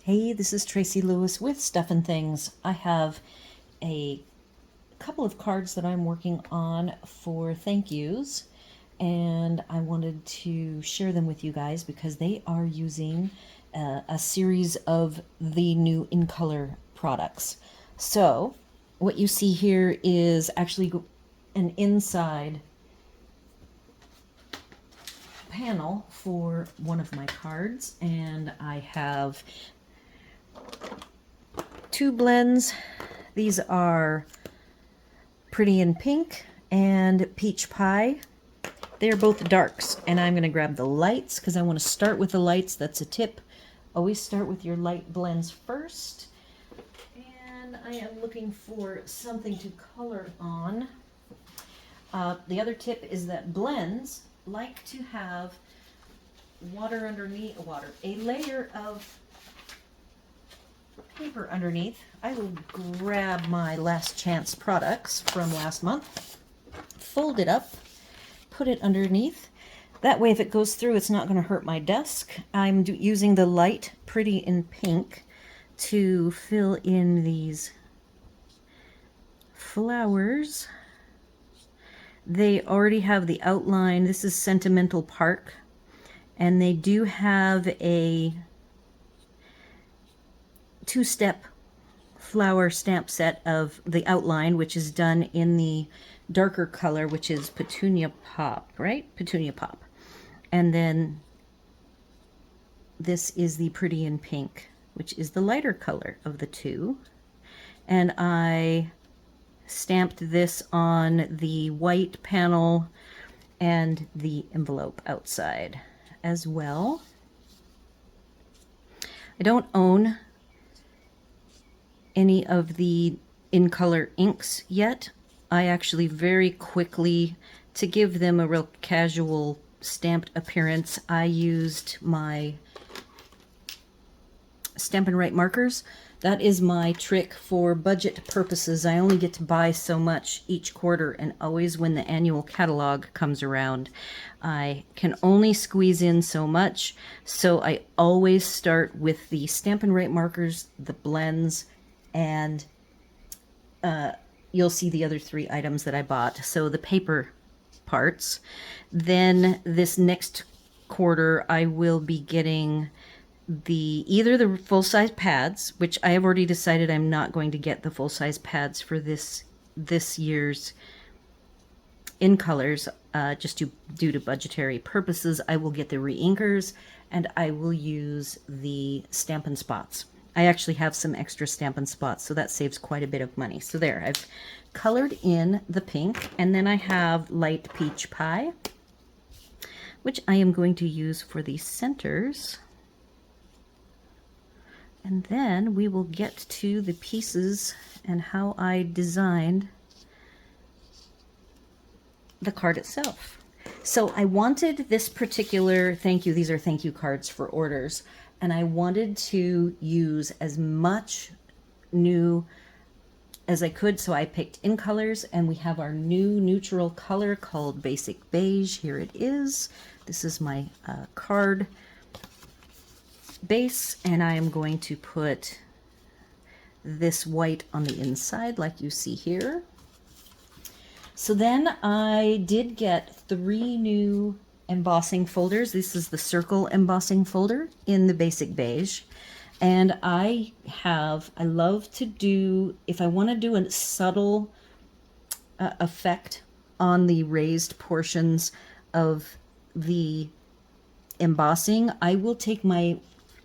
Hey, this is Tracy Lewis with Stuff and Things. I have a couple of cards that I'm working on for thank yous, and I wanted to share them with you guys because they are using a series of the new In Color products. So, what you see here is actually an inside panel for one of my cards, and I have two blends. These are Pretty in Pink and Peach Pie. They're both darks, and I'm going to grab the lights because I want to start with the lights. That's a tip. Always start with your light blends first. And I am looking for something to color on. The other tip is that blends like to have water underneath, a layer of paper underneath. I will grab my Last Chance products from last month, fold it up, put it underneath. That way if it goes through, it's not going to hurt my desk. I'm using the light Pretty in Pink to fill in these flowers. They already have the outline. This is Sentimental Park, and they do have a two-step flower stamp set of the outline, which is done in the darker color, which is Petunia Pop, right? Petunia Pop. And then this is the Pretty in Pink, which is the lighter color of the two. And I stamped this on the white panel and the envelope outside as well. I don't own any of the In Color inks yet. I actually very quickly, to give them a real casual stamped appearance, I used my Stampin' Up markers. That is my trick for budget purposes. I only get to buy so much each quarter, and always when the annual catalog comes around, I can only squeeze in so much. So I always start with the Stampin' Up markers, the blends, and you'll see the other three items that I bought. So the paper parts. Then this next quarter, I will be getting either the full-size pads, which I have already decided I'm not going to get the full-size pads for this year's In Colors, just due to budgetary purposes. I will get the re-inkers, and I will use the Stampin' Spots. I actually have some extra Stampin' Spots, so that saves quite a bit of money. So there, I've colored in the pink, and then I have light Peach Pie, which I am going to use for the centers. And then we will get to the pieces and how I designed the card itself. So I wanted this particular thank you, these are thank you cards for orders, and I wanted to use as much new as I could, so I picked In Colors, and we have our new neutral color called Basic Beige. Here it is. This is my card base, and I am going to put this white on the inside like you see here. So then I did get 3 new embossing folders. This is the circle embossing folder in the Basic Beige. And I love to do, if I want to do a subtle effect on the raised portions of the embossing, I will take my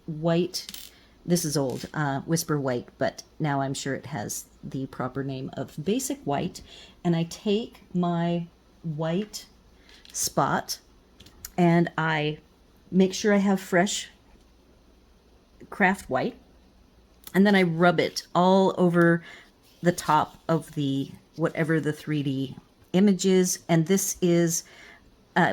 white, this is old, Whisper White, but now I'm sure it has the proper name of Basic White, and I take my white spot and I make sure I have fresh craft white, and then I rub it all over the top of the whatever the 3D image is, and this is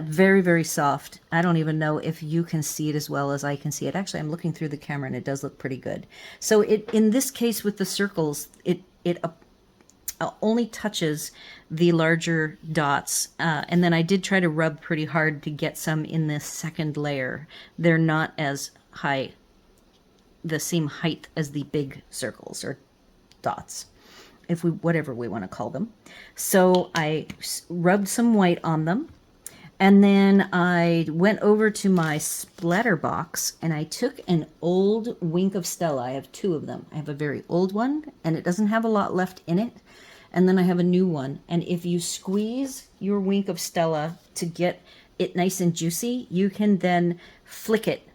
very, very soft. I don't even know if you can see it as well as I can see it. Actually, I'm looking through the camera and it does look pretty good. So in this case with the circles, it only touches the larger dots. And then I did try to rub pretty hard to get some in this second layer. They're not as high the same height as the big circles or dots, whatever we want to call them. So I rubbed some white on them, and then I went over to my splatter box and I took an old Wink of Stella. I have two of them. I have a very old one and it doesn't have a lot left in it. And then I have a new one. And if you squeeze your Wink of Stella to get it nice and juicy, you can then flick it.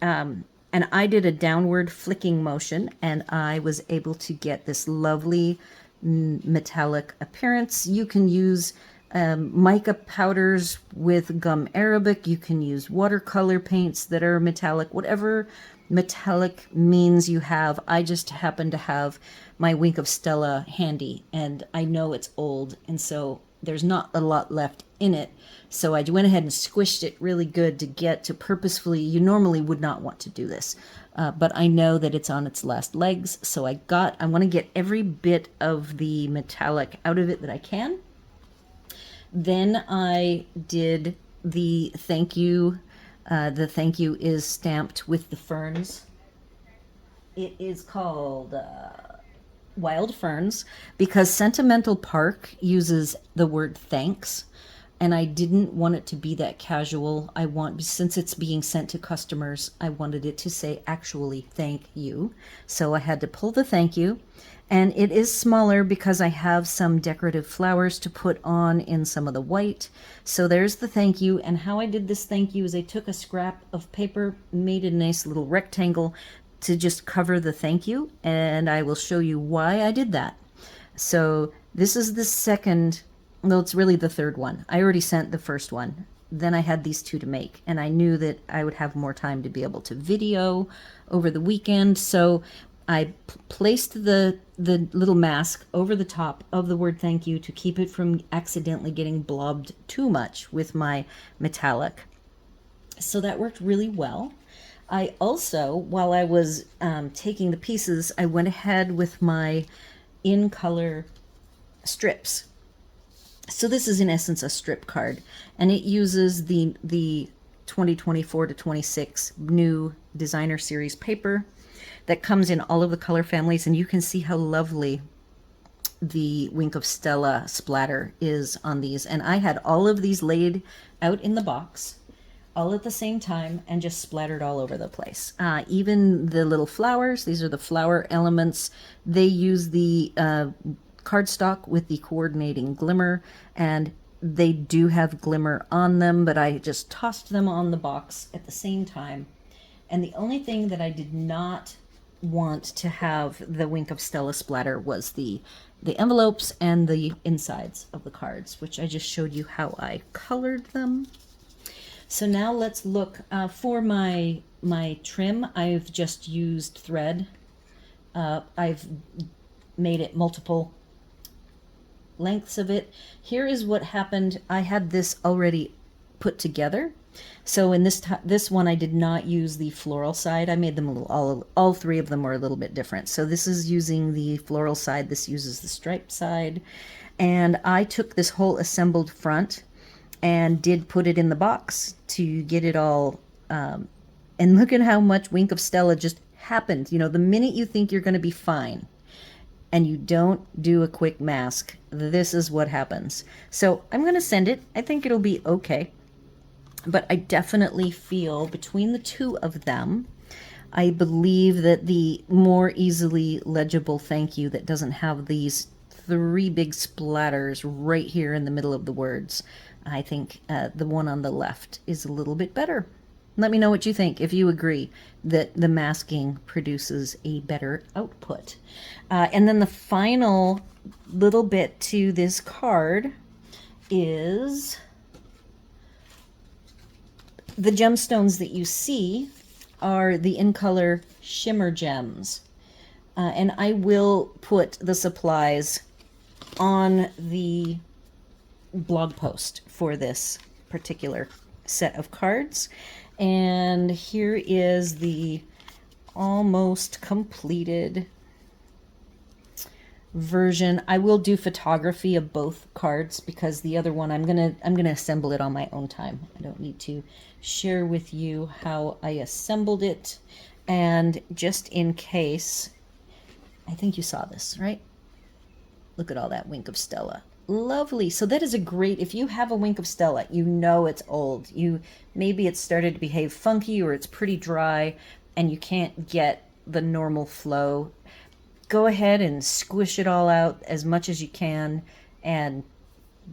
And I did a downward flicking motion and I was able to get this lovely metallic appearance. You can use mica powders with gum arabic. You can use watercolor paints that are metallic, whatever metallic means you have. I just happen to have my Wink of Stella handy, and I know it's old, and so there's not a lot left in it. So I went ahead and squished it really good to get to purposefully. You normally would not want to do this, but I know that it's on its last legs, so I want to get every bit of the metallic out of it that I can. Then I did the thank you. The thank you is stamped with the ferns. It is called Wild Ferns because Sentimental Park uses the word thanks, and I didn't want it to be that casual. Since it's being sent to customers, I wanted it to say actually thank you. So I had to pull the thank you. And it is smaller because I have some decorative flowers to put on in some of the white. So there's the thank you. And how I did this thank you is I took a scrap of paper, made a nice little rectangle to just cover the thank you. And I will show you why I did that. So this is the second, well, it's really the third one. I already sent the first one. Then I had these two to make. And I knew that I would have more time to be able to video over the weekend. So I placed the little mask over the top of the word thank you to keep it from accidentally getting blobbed too much with my metallic. So that worked really well. I also, while I was taking the pieces, I went ahead with my in color strips. So this is in essence a strip card, and it uses the 2024 to 26 new designer series paper that comes in all of the color families, and you can see how lovely the Wink of Stella splatter is on these. And I had all of these laid out in the box all at the same time and just splattered all over the place. Even the little flowers, these are the flower elements. They use the cardstock with the coordinating glimmer, and they do have glimmer on them, but I just tossed them on the box at the same time. And the only thing that I did not want to have the Wink of Stella splatter was the envelopes and the insides of the cards, which I just showed you how I colored them. So now let's look for my trim. I've just used thread. I've made it multiple lengths of it. Here is what happened. I had this already put together. So in this one, I did not use the floral side. I made them all three of them were a little bit different. So this is using the floral side. This uses the striped side. And I took this whole assembled front and did put it in the box to get it all. And look at how much Wink of Stella just happened. You know, the minute you think you're going to be fine and you don't do a quick mask, this is what happens. So I'm going to send it. I think it'll be okay. But I definitely feel between the two of them, I believe that the more easily legible thank you that doesn't have these three big splatters right here in the middle of the words, I think the one on the left is a little bit better. Let me know what you think, if you agree that the masking produces a better output. And then the final little bit to this card is the gemstones that you see are the in color shimmer gems. And I will put the supplies on the blog post for this particular set of cards. And here is the almost completed version. I will do photography of both cards because the other one I'm gonna assemble it on my own time. I don't need to share with you how I assembled it. And just in case, I think you saw this, right? Look at all that Wink of Stella. Lovely. So that is a great, if you have a Wink of Stella, you know it's old. Maybe it's started to behave funky or it's pretty dry and you can't get the normal flow. Go ahead and squish it all out as much as you can and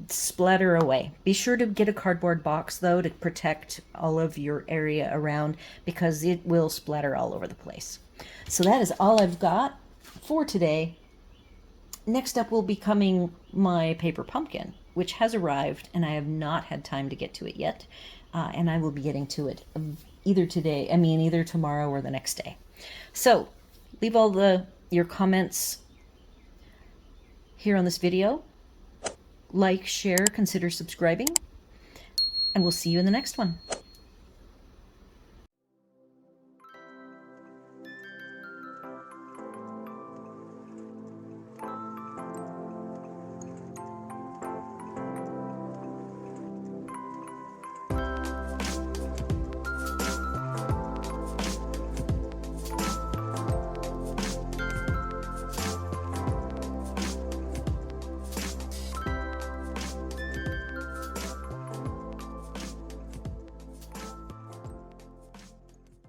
splatter away. Be sure to get a cardboard box though to protect all of your area around because it will splatter all over the place. So that is all I've got for today. Next up will be coming my paper pumpkin, which has arrived and I have not had time to get to it yet. And I will be getting to it either tomorrow or the next day. So leave all your comments here on this video. Like, share, consider subscribing, and we'll see you in the next one.